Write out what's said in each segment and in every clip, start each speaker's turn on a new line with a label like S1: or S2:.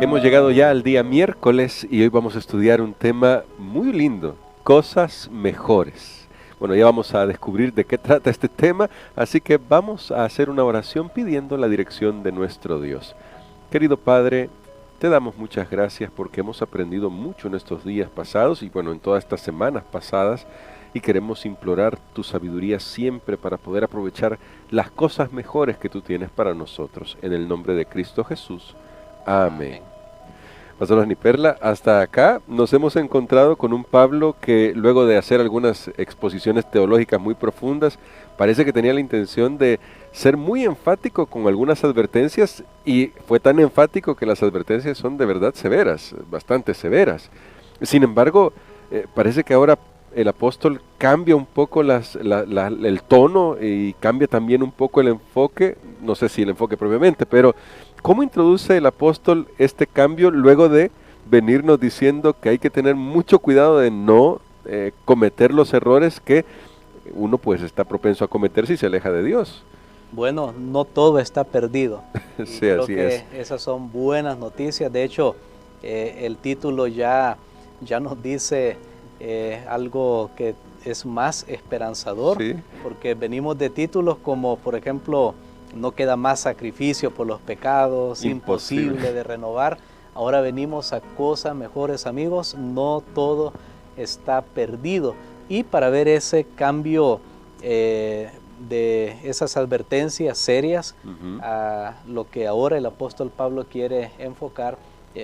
S1: Hemos llegado ya al día miércoles y hoy vamos a estudiar un tema muy lindo, cosas mejores. Bueno, ya vamos a descubrir de qué trata este tema, así que vamos a hacer una oración pidiendo la dirección de nuestro Dios. Querido Padre, te damos muchas gracias porque hemos aprendido mucho en estos días pasados y bueno, en todas estas semanas pasadas y queremos implorar tu sabiduría siempre para poder aprovechar las cosas mejores que tú tienes para nosotros. En el nombre de Cristo Jesús. Amén.
S2: Amén.
S1: Pastor Perla, hasta acá nos hemos encontrado con un Pablo que luego de hacer algunas exposiciones teológicas muy profundas, parece que tenía la intención de ser muy enfático con algunas advertencias y fue tan enfático que las advertencias son de verdad severas, bastante severas. Sin embargo, parece que ahora el apóstol cambia un poco el tono y cambia también un poco el enfoque, no sé si el enfoque propiamente, pero ¿cómo introduce el apóstol este cambio luego de venirnos diciendo que hay que tener mucho cuidado de no cometer los errores que uno pues está propenso a cometer si se aleja de Dios?
S2: Bueno, no todo está perdido. Y
S1: Sí,
S2: creo
S1: así
S2: que
S1: es.
S2: esas son buenas noticias. De hecho, el título ya nos dice algo que es más esperanzador,
S1: Sí,
S2: porque venimos de títulos como, por ejemplo, no queda más sacrificio por los pecados,
S1: imposible.
S2: imposible de renovar. Ahora venimos a cosas mejores, amigos. No todo está perdido. Y para ver ese cambio de esas advertencias serias
S1: Ujú.
S2: a lo que ahora el apóstol Pablo quiere enfocar,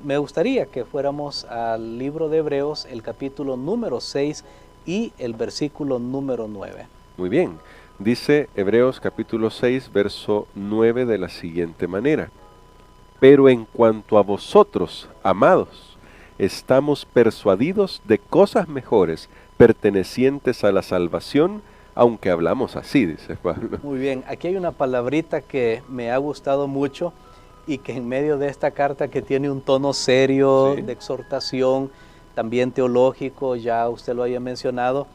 S2: me gustaría que fuéramos al libro de Hebreos, el capítulo número 6 y el versículo número 9.
S1: Muy bien. Dice Hebreos capítulo 6, verso 9 de la siguiente manera. Pero en cuanto a vosotros, amados, estamos persuadidos de cosas mejores, pertenecientes a la salvación, aunque hablamos así, dice Pablo.
S2: Muy bien, aquí hay una palabrita que me ha gustado mucho y que en medio de esta carta que tiene un tono serio,
S1: Sí,
S2: de exhortación, también teológico, ya usted lo había mencionado,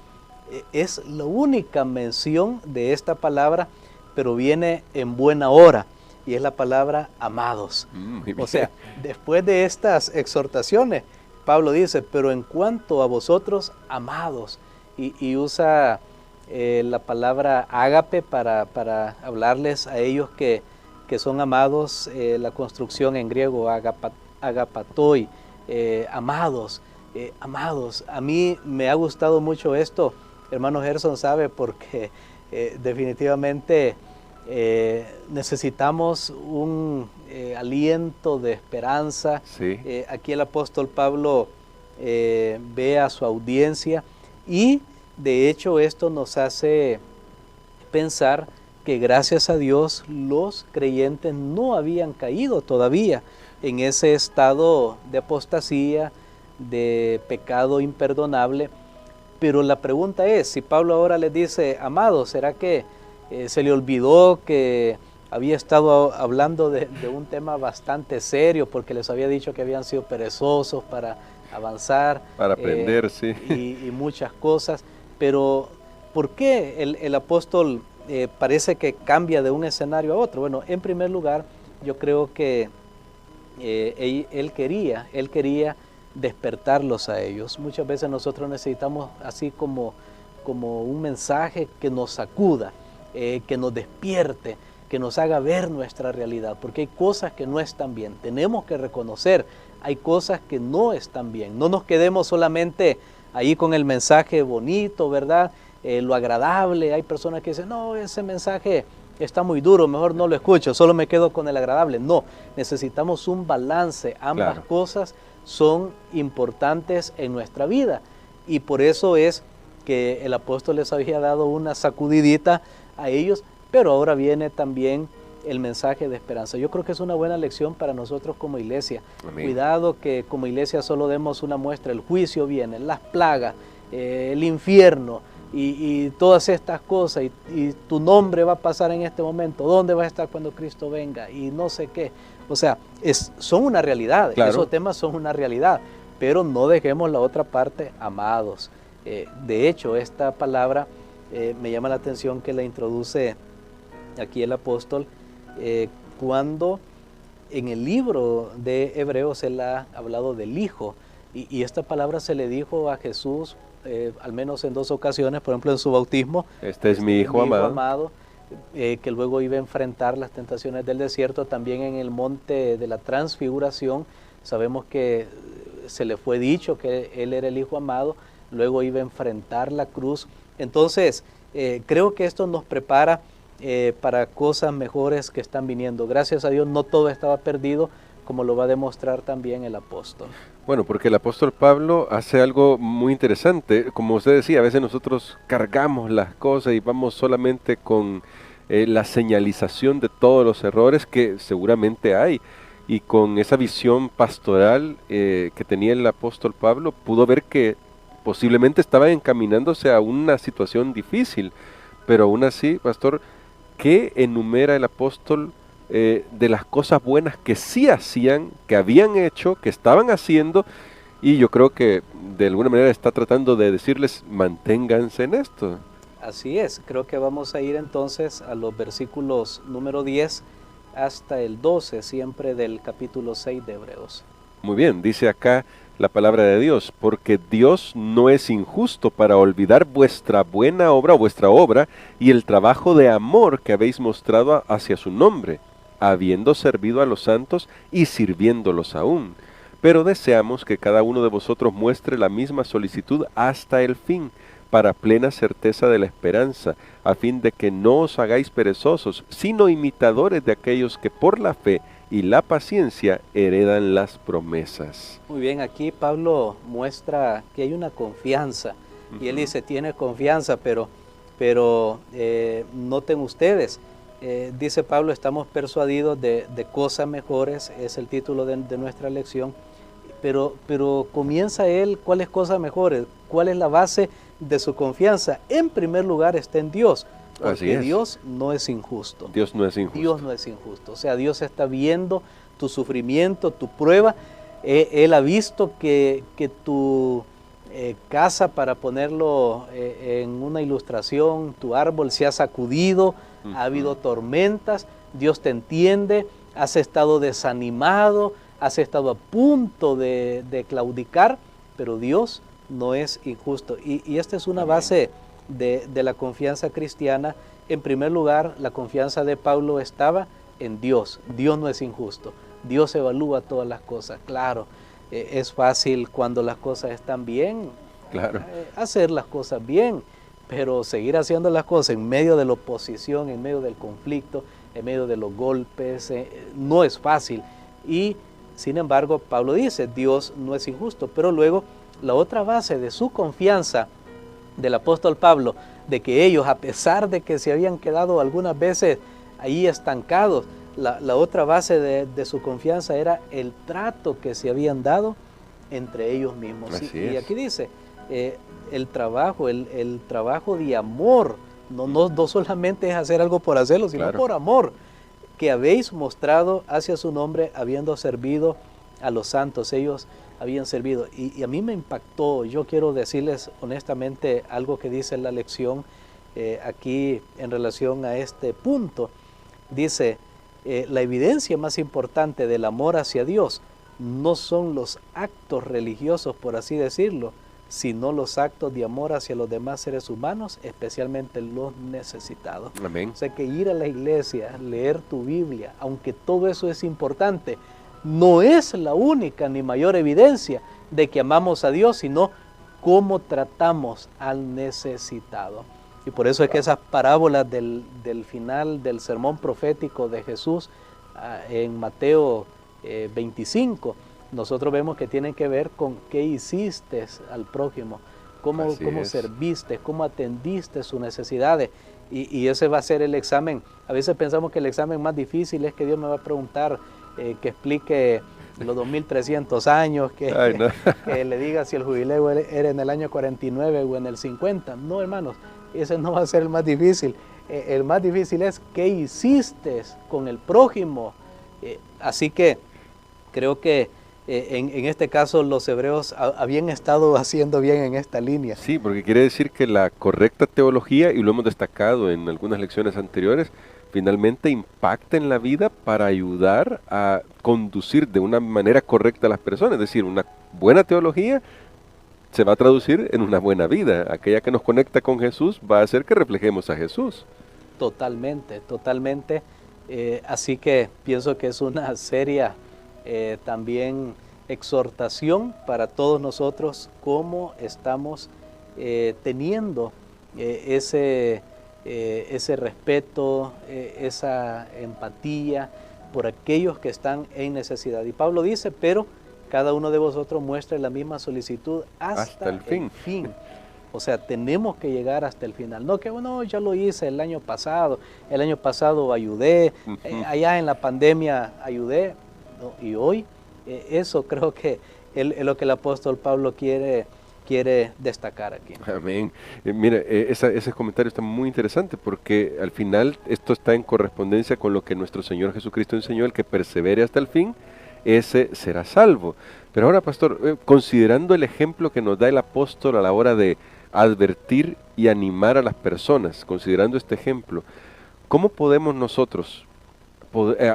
S2: es la única mención de esta palabra, pero viene en buena hora, y es la palabra amados.
S1: muy
S2: O
S1: bien.
S2: sea, después de estas exhortaciones, Pablo dice, pero en cuanto a vosotros, amados, y usa la palabra ágape para hablarles a ellos que son amados, la construcción en griego, agapatoi, amados, amados. A mí me ha gustado mucho esto, hermano Gerson sabe, porque definitivamente necesitamos un aliento de esperanza.
S1: Sí,
S2: Aquí el apóstol Pablo ve a su audiencia y de hecho esto nos hace pensar que gracias a Dios los creyentes no habían caído todavía en ese estado de apostasía, de pecado imperdonable. Pero la pregunta es, si Pablo ahora les dice, amados, ¿será que se le olvidó que había estado hablando de un tema bastante serio porque les había dicho que habían sido perezosos para avanzar
S1: para aprender, sí.
S2: y muchas cosas? Pero ¿por qué el apóstol parece que cambia de un escenario a otro? Bueno, en primer lugar, yo creo que él quería despertarlos a ellos. Muchas veces nosotros necesitamos así como un mensaje que nos sacuda, que nos despierte, que nos haga ver nuestra realidad, porque hay cosas que no están bien. Tenemos que reconocer, hay cosas que no están bien. No nos quedemos solamente ahí con el mensaje bonito, ¿verdad? Lo agradable. Hay personas que dicen, no, ese mensaje está muy duro, mejor no lo escucho, solo me quedo con el agradable. No, necesitamos un balance. Ambas
S1: Claro.
S2: cosas son importantes en nuestra vida. Y por eso es que el apóstol les había dado una sacudidita a ellos, pero ahora viene también el mensaje de esperanza. Yo creo que es una buena lección para nosotros como iglesia.
S1: Amén.
S2: Cuidado que como iglesia solo demos una muestra. El juicio viene, las plagas, el infierno y todas estas cosas, y tu nombre va a pasar en este momento, ¿dónde vas a estar cuando Cristo venga? Y no sé qué. O sea, son una realidad,
S1: Claro.
S2: esos temas son una realidad, pero no dejemos la otra parte, amados. De hecho, esta palabra me llama la atención que la introduce aquí el apóstol cuando en el libro de Hebreos él ha hablado del Hijo, y esta palabra se le dijo a Jesús al menos en 2 ocasiones, por ejemplo en su bautismo.
S1: Este es mi hijo
S2: amado, que luego iba a enfrentar las tentaciones del desierto. También en el monte de la transfiguración sabemos que se le fue dicho que él era el hijo amado, luego iba a enfrentar la cruz. Entonces creo que esto nos prepara para cosas mejores que están viniendo. Gracias a Dios no todo estaba perdido, como lo va a demostrar también el apóstol.
S1: Bueno, porque el apóstol Pablo hace algo muy interesante. Como usted decía, a veces nosotros cargamos las cosas y vamos solamente con la señalización de todos los errores que seguramente hay. Y con esa visión pastoral que tenía el apóstol Pablo, pudo ver que posiblemente estaba encaminándose a una situación difícil. Pero aún así, pastor, ¿qué enumera el apóstol de las cosas buenas que sí hacían, que habían hecho, que estaban haciendo? Y yo creo que de alguna manera está tratando de decirles, manténganse en esto.
S2: Así es, creo que vamos a ir entonces a los versículos número 10 hasta el 12, siempre del capítulo 6 de Hebreos.
S1: Muy bien, dice acá la palabra de Dios, porque Dios no es injusto para olvidar vuestra buena obra o vuestra obra y el trabajo de amor que habéis mostrado hacia su nombre, habiendo servido a los santos y sirviéndolos aún. Pero deseamos que cada uno de vosotros muestre la misma solicitud hasta el fin, para plena certeza de la esperanza, a fin de que no os hagáis perezosos, sino imitadores de aquellos que por la fe y la paciencia heredan las promesas.
S2: Muy bien, aquí Pablo muestra que hay una confianza, y él dice, tiene confianza, pero noten ustedes, dice Pablo, estamos persuadidos de cosas mejores, es el título de nuestra lección, pero comienza él, ¿cuáles cosas mejores? ¿Cuál es la base de su confianza? En primer lugar está en Dios, porque Dios no es injusto.
S1: Dios no es injusto.
S2: Dios no es injusto. O sea, Dios está viendo tu sufrimiento, tu prueba. Él ha visto que tu casa, para ponerlo en una ilustración, tu árbol se ha sacudido, ha habido tormentas, Dios te entiende, has estado desanimado, has estado a punto de claudicar, pero Dios no es injusto. Y esta es una base de la confianza cristiana. En primer lugar, la confianza de Pablo estaba en Dios. Dios no es injusto. Dios evalúa todas las cosas. Claro, es fácil cuando las cosas están bien,
S1: claro,
S2: hacer las cosas bien, pero seguir haciendo las cosas en medio de la oposición, en medio del conflicto, en medio de los golpes, no es fácil. Y sin embargo, Pablo dice, Dios no es injusto. Pero luego, la otra base de su confianza del apóstol Pablo, de que ellos, a pesar de que se habían quedado algunas veces ahí estancados, la otra base de su confianza era el trato que se habían dado entre ellos mismos. Y aquí dice, el trabajo de amor, no solamente es hacer algo por hacerlo, sino por amor, que habéis mostrado hacia su nombre, habiendo servido a los santos. Ellos habían servido. Y a mí me impactó. Yo quiero decirles honestamente algo que dice la lección aquí en relación a este punto. Dice, la evidencia más importante del amor hacia Dios no son los actos religiosos, por así decirlo, sino los actos de amor hacia los demás seres humanos, especialmente los necesitados.
S1: Amén.
S2: O sea que ir a la iglesia, leer tu Biblia, aunque todo eso es importante, no es la única ni mayor evidencia de que amamos a Dios, sino cómo tratamos al necesitado. Y por eso es que esas parábolas del final del sermón profético de Jesús en Mateo 25, nosotros vemos que tienen que ver con qué hiciste al prójimo, cómo serviste, cómo atendiste sus necesidades. Y ese va a ser el examen. A veces pensamos que el examen más difícil es que Dios me va a preguntar que explique los 2300 años, que le diga si el jubileo era en el año 49 o en el 50. No, hermanos, ese no va a ser el más difícil. El más difícil es qué hiciste con el prójimo. Así que creo que en este caso los hebreos habían estado haciendo bien en esta línea.
S1: Sí, porque quiere decir que la correcta teología, y lo hemos destacado en algunas lecciones anteriores, finalmente impacta en la vida para ayudar a conducir de una manera correcta a las personas. Es decir, una buena teología se va a traducir en una buena vida. Aquella que nos conecta con Jesús va a hacer que reflejemos a Jesús.
S2: Totalmente, totalmente. Así que pienso que es una seria también exhortación para todos nosotros, cómo estamos teniendo ese respeto, esa empatía por aquellos que están en necesidad. Y Pablo dice, pero cada uno de vosotros muestre la misma solicitud hasta el fin. O sea, tenemos que llegar hasta el final. No que, bueno, ya lo hice el año pasado ayudé, allá en la pandemia ayudé, ¿no? Y hoy, eso creo que es lo que el apóstol Pablo quiere destacar aquí.
S1: Amén. Mira, ese comentario está muy interesante porque al final esto está en correspondencia con lo que nuestro Señor Jesucristo enseñó: el que persevere hasta el fin, ese será salvo. Pero ahora, pastor, considerando el ejemplo que nos da el apóstol a la hora de advertir y animar a las personas, considerando este ejemplo, ¿cómo podemos nosotros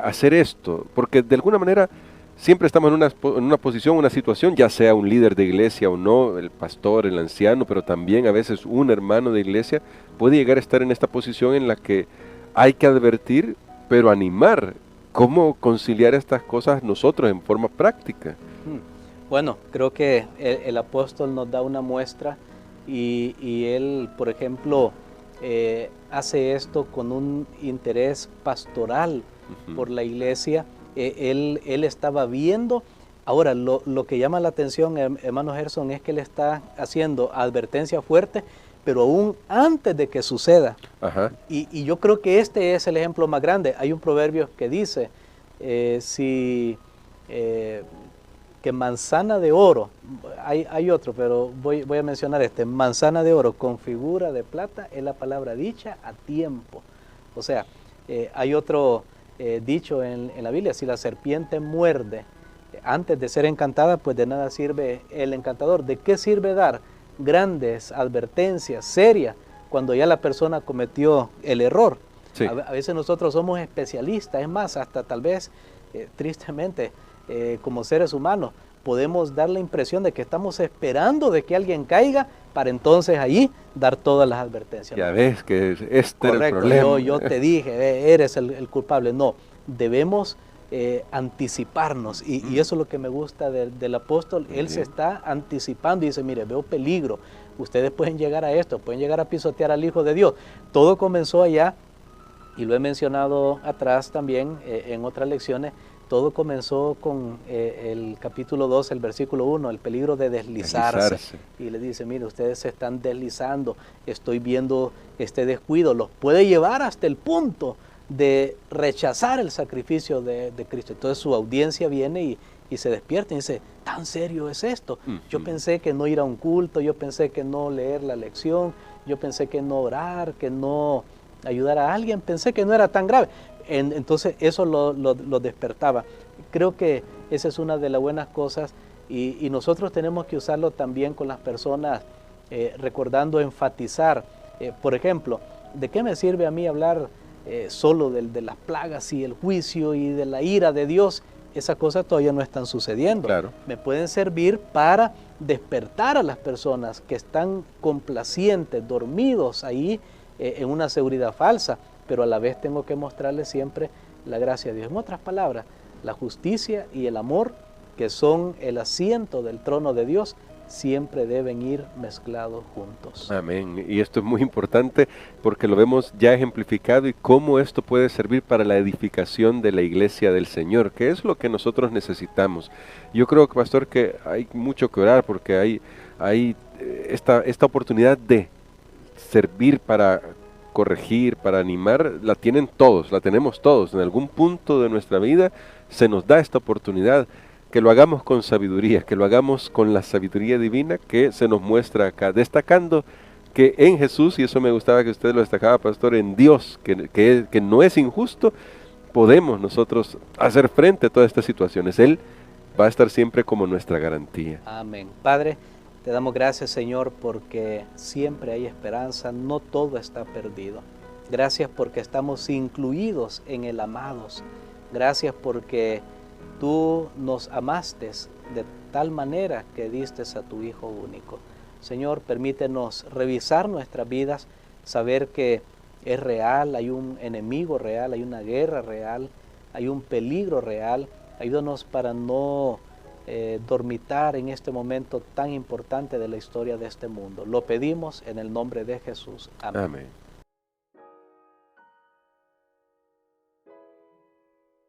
S1: hacer esto? Porque de alguna manera siempre estamos en una posición, una situación, ya sea un líder de iglesia o no, el pastor, el anciano, pero también a veces un hermano de iglesia puede llegar a estar en esta posición en la que hay que advertir, pero animar. ¿Cómo conciliar estas cosas nosotros en forma práctica?
S2: Bueno, creo que el apóstol nos da una muestra y él, por ejemplo, hace esto con un interés pastoral por la iglesia. Él estaba viendo. Ahora, lo que llama la atención, hermano Gerson, es que él está haciendo advertencia fuerte, pero aún antes de que suceda.
S1: Ajá.
S2: Y yo creo que este es el ejemplo más grande. Hay un proverbio que dice, que manzana de oro, hay otro, pero voy a mencionar este: manzana de oro con figura de plata es la palabra dicha a tiempo. O sea, hay otro dicho en la Biblia: si la serpiente muerde antes de ser encantada, pues de nada sirve el encantador. ¿De qué sirve dar grandes advertencias serias cuando ya la persona cometió el error? Sí. A veces nosotros somos especialistas, es más, hasta tal vez, tristemente, como seres humanos, podemos dar la impresión de que estamos esperando de que alguien caiga para entonces ahí dar todas las advertencias.
S1: Ya ves que este era el problema.
S2: Yo te dije, eres el culpable. No, debemos anticiparnos y eso es lo que me gusta del apóstol. Él se está anticipando y dice, mire, veo peligro, ustedes pueden llegar a esto, pueden llegar a pisotear al Hijo de Dios. Todo comenzó allá, y lo he mencionado atrás también en otras lecciones. Todo comenzó con el capítulo 2, el versículo 1, el peligro de deslizarse. Y le dice, mire, ustedes se están deslizando, estoy viendo este descuido, los puede llevar hasta el punto de rechazar el sacrificio de Cristo. Entonces su audiencia viene y se despierta y dice, ¿tan serio es esto? Yo pensé que no ir a un culto, yo pensé que no leer la lección, yo pensé que no orar, que no ayudar a alguien, pensé que no era tan grave. Entonces eso lo despertaba. Creo que esa es una de las buenas cosas y nosotros tenemos que usarlo también con las personas, recordando, enfatizar. Por ejemplo, ¿de qué me sirve a mí hablar solo de las plagas y el juicio y de la ira de Dios? Esas cosas todavía no están sucediendo.
S1: Claro.
S2: Me pueden servir para despertar a las personas que están complacientes, dormidos ahí en una seguridad falsa, pero a la vez tengo que mostrarles siempre la gracia de Dios. En otras palabras, la justicia y el amor, que son el asiento del trono de Dios, siempre deben ir mezclados juntos.
S1: Amén. Y esto es muy importante porque lo vemos ya ejemplificado y cómo esto puede servir para la edificación de la iglesia del Señor, que es lo que nosotros necesitamos. Yo creo, pastor, que hay mucho que orar porque hay esta oportunidad de servir para corregir, para animar, la tienen todos, la tenemos todos. En algún punto de nuestra vida se nos da esta oportunidad, que lo hagamos con sabiduría, que lo hagamos con la sabiduría divina que se nos muestra acá, destacando que en Jesús, y eso me gustaba que usted lo destacaba, pastor, en Dios, que no es injusto, podemos nosotros hacer frente a todas estas situaciones. Él va a estar siempre como nuestra garantía.
S2: Amén. Padre, te damos gracias, Señor, porque siempre hay esperanza, no todo está perdido. Gracias porque estamos incluidos en el amados. Gracias porque tú nos amaste de tal manera que diste a tu Hijo único. Señor, permítenos revisar nuestras vidas, saber que es real, hay un enemigo real, hay una guerra real, hay un peligro real. Ayúdanos para no dormitar en este momento tan importante de la historia de este mundo. Lo pedimos en el nombre de Jesús. Amén.
S1: Amén.